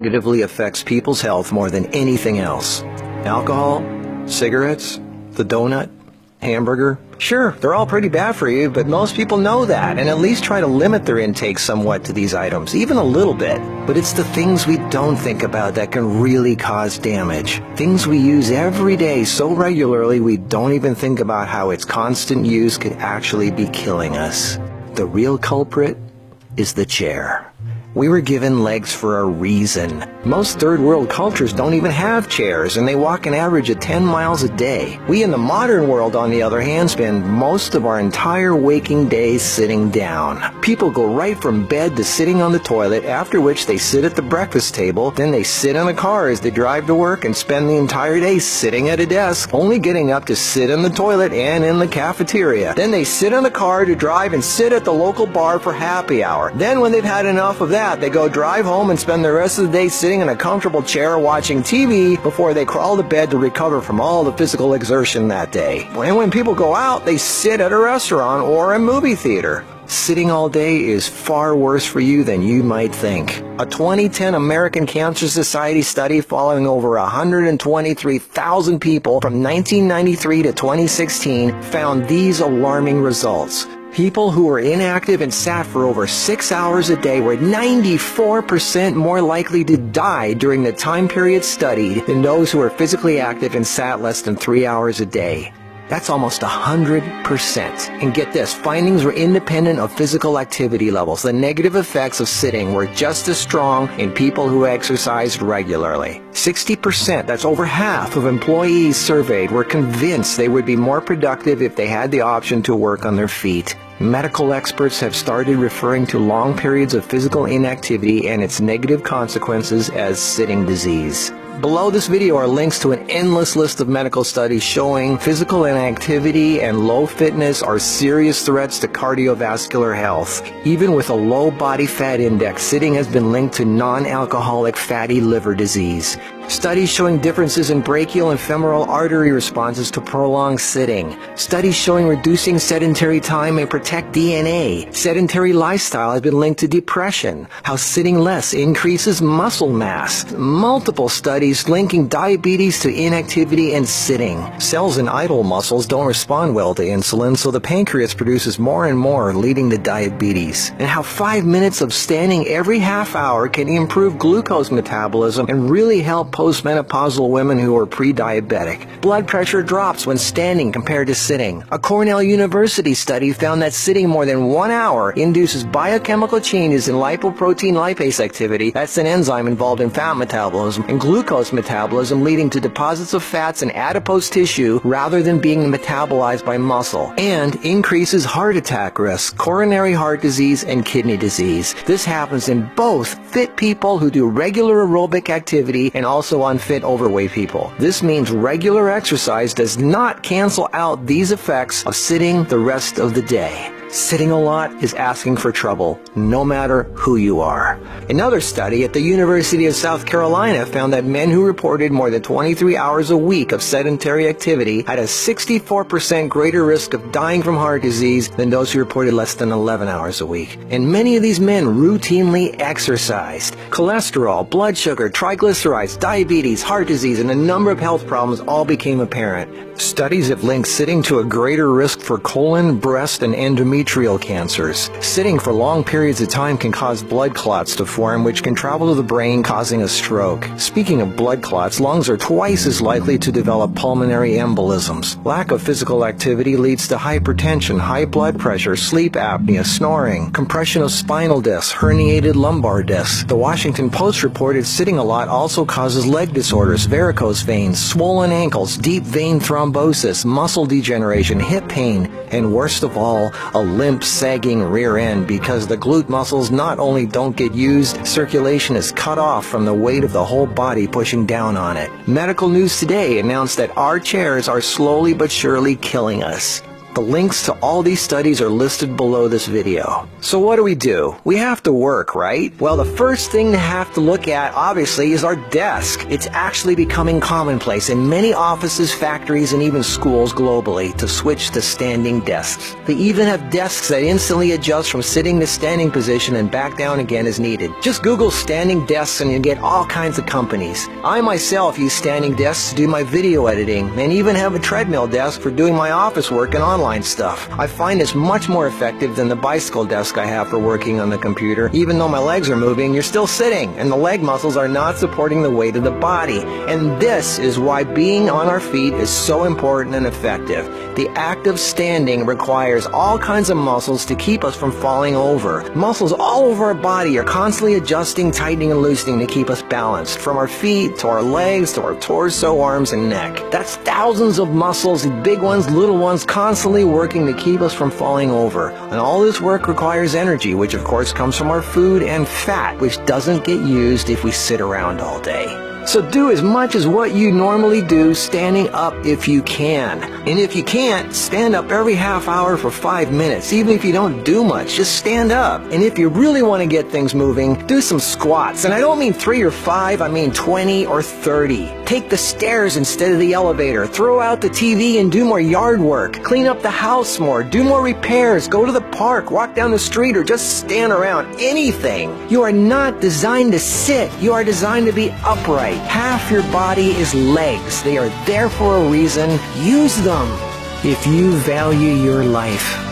negatively affects people's health more than anything else. Alcohol, cigarettes, the donut, hamburger. Sure, they're all pretty bad for you, but most people know that and at least try to limit their intake somewhat to these items, even a little bit. But it's the things we don't think about that can really cause damage. Things we use every day so regularly we don't even think about how its constant use could actually be killing us. The real culprit is the chair. We were given legs for a reason. Most third world cultures don't even have chairs, and they walk an average of 10 miles a day. We in the modern world, on the other hand, spend most of our entire waking days sitting down. People go right from bed to sitting on the toilet, after which they sit at the breakfast table, then they sit in the car as they drive to work and spend the entire day sitting at a desk, only getting up to sit in the toilet and in the cafeteria. Then they sit in the car to drive and sit at the local bar for happy hour. Then when they've had enough of that, they go drive home and spend the rest of the day sitting in a comfortable chair watching TV before they crawl to bed to recover from all the physical exertion that day. And when people go out, they sit at a restaurant or a movie theater. Sitting all day is far worse for you than you might think. A 2010 American Cancer Society study following over 123,000 people from 1993 to 2016 found these alarming results. People who were inactive and sat for over 6 hours a day were 94% more likely to die during the time period studied than those who were physically active and sat less than 3 hours a day. That's almost 100%. And get this, findings were independent of physical activity levels. The negative effects of sitting were just as strong in people who exercised regularly. 60%, that's over half of employees surveyed, were convinced they would be more productive if they had the option to work on their feet. Medical experts have started referring to long periods of physical inactivity and its negative consequences as sitting disease. Below this video are links to an endless list of medical studies showing physical inactivity and low fitness are serious threats to cardiovascular health. Even with a low body fat index, sitting has been linked to non-alcoholic fatty liver disease. Studies showing differences in brachial and femoral artery responses to prolonged sitting. Studies showing reducing sedentary time may protect DNA. Sedentary lifestyle has been linked to depression. How sitting less increases muscle mass. Multiple studies linking diabetes to inactivity and sitting. Cells in idle muscles don't respond well to insulin, so the pancreas produces more and more, leading to diabetes. And how 5 minutes of standing every half hour can improve glucose metabolism and really help postmenopausal women who are pre-diabetic. Blood pressure drops when standing compared to sitting. A Cornell University study found that sitting more than 1 hour induces biochemical changes in lipoprotein lipase activity, that's an enzyme involved in fat metabolism, and glucose metabolism, leading to deposits of fats in adipose tissue rather than being metabolized by muscle, and increases heart attack risk, coronary heart disease, and kidney disease. This happens in both fit people who do regular aerobic activity and also unfit overweight people. This means regular exercise does not cancel out these effects of sitting the rest of the day. Sitting a lot is asking for trouble, no matter who you are. Another study at the University of South Carolina found that men who reported more than 23 hours a week of sedentary activity had a 64% greater risk of dying from heart disease than those who reported less than 11 hours a week. And many of these men routinely exercised. Cholesterol, blood sugar, triglycerides, diabetes, heart disease, and a number of health problems all became apparent. Studies have linked sitting to a greater risk for colon, breast, and endometrial cancers. Sitting for long periods of time can cause blood clots to form, which can travel to the brain, causing a stroke. Speaking of blood clots, lungs are twice as likely to develop pulmonary embolisms. Lack of physical activity leads to hypertension, high blood pressure, sleep apnea, snoring, compression of spinal discs, herniated lumbar discs. The Washington Post reported sitting a lot also causes leg disorders, varicose veins, swollen ankles, deep vein thrombosis, muscle degeneration, hip pain, and worst of all, a limp, sagging rear end, because the glute muscles not only don't get used, circulation is cut off from the weight of the whole body pushing down on it. Medical News Today announced that our chairs are slowly but surely killing us. The links to all these studies are listed below this video. So what do? We have to work, right? Well, the first thing to have to look at, obviously, is our desk. It's actually becoming commonplace in many offices, factories, and even schools globally to switch to standing desks. They even have desks that instantly adjust from sitting to standing position and back down again as needed. Just Google standing desks and you get all kinds of companies. I myself use standing desks to do my video editing and even have a treadmill desk for doing my office work and online stuff. I find this much more effective than the bicycle desk I have for working on the computer. Even though my legs are moving, you're still sitting, and the leg muscles are not supporting the weight of the body. And this is why being on our feet is so important and effective. The act of standing requires all kinds of muscles to keep us from falling over. Muscles all over our body are constantly adjusting, tightening, and loosening to keep us balanced, from our feet to our legs to our torso, arms, and neck. That's thousands of muscles, big ones, little ones, constantly working to keep us from falling over. And all this work requires energy, which of course comes from our food, and fat, which doesn't get used if we sit around all day. So do as much as what you normally do standing up if you can. And if you can't, stand up every half hour for 5 minutes. Even if you don't do much, just stand up. And if you really want to get things moving, do some squats. And I don't mean 3 or 5, I mean 20 or 30. Take the stairs instead of the elevator. Throw out the TV and do more yard work. Clean up the house more. Do more repairs. Go to the park. Walk down the street or just stand around. Anything. You are not designed to sit. You are designed to be upright. Half your body is legs. They are there for a reason. Use them if you value your life.